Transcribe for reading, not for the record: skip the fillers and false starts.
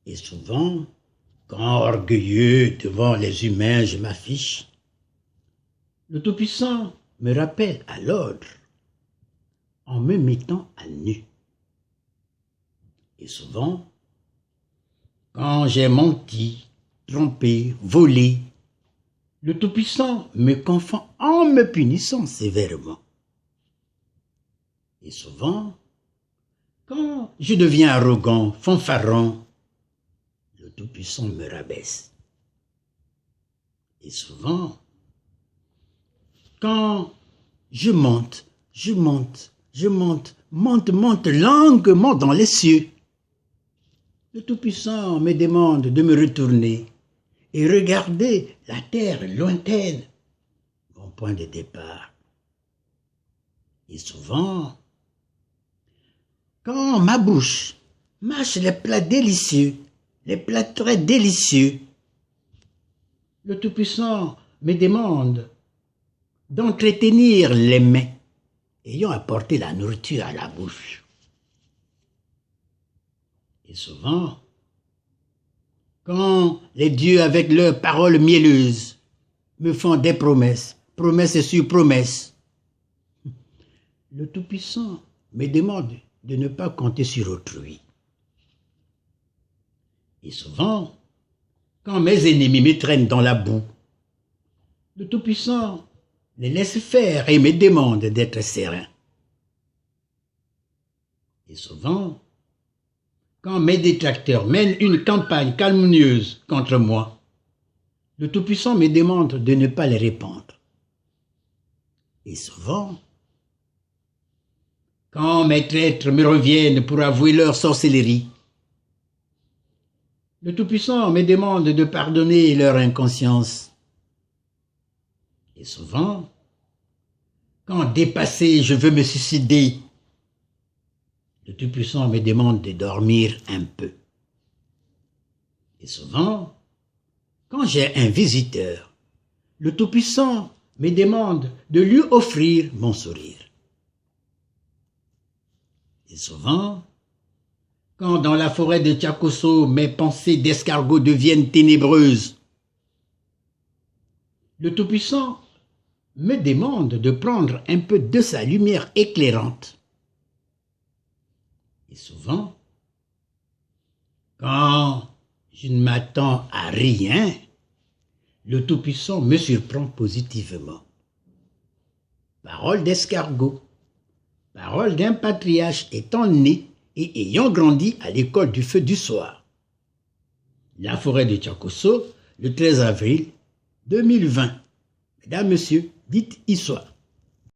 Et souvent, quand orgueilleux devant les humains je m'affiche, le Tout-Puissant me rappelle à l'ordre en me mettant à nu. Et souvent, quand j'ai menti, trompé, volé, le Tout-Puissant me confond en me punissant sévèrement. Et souvent, quand je deviens arrogant, fanfaron, le Tout-Puissant me rabaisse. Et souvent, quand je monte longuement dans les cieux, le Tout-Puissant me demande de me retourner et regarder la terre lointaine, mon point de départ. Et souvent, quand ma bouche mâche les plats délicieux, les plats très délicieux, le Tout-Puissant me demande d'entretenir les mains ayant apporté la nourriture à la bouche. Et souvent, quand les dieux avec leurs paroles mielleuses me font des promesses, promesses sur promesses, le Tout-Puissant me demande de ne pas compter sur autrui. Et souvent, quand mes ennemis me traînent dans la boue, le Tout-Puissant les laisse faire et me demande d'être serein. Et souvent, quand mes détracteurs mènent une campagne calomnieuse contre moi, le Tout-Puissant me demande de ne pas les répandre. Et souvent, quand mes traîtres me reviennent pour avouer leur sorcellerie, le Tout-Puissant me demande de pardonner leur inconscience. Et souvent, quand dépassé, je veux me suicider, le Tout-Puissant me demande de dormir un peu. Et souvent, quand j'ai un visiteur, le Tout-Puissant me demande de lui offrir mon sourire. Et souvent, quand dans la forêt de Tchakosso, mes pensées d'escargot deviennent ténébreuses, le Tout-Puissant me demande de prendre un peu de sa lumière éclairante. Et souvent, quand je ne m'attends à rien, le Tout-Puissant me surprend positivement. Parole d'escargot, parole d'un patriarche étant né et ayant grandi à l'école du feu du soir. La forêt de Tchakosso, le 13 avril 2020. Mesdames, Messieurs, dites y soit.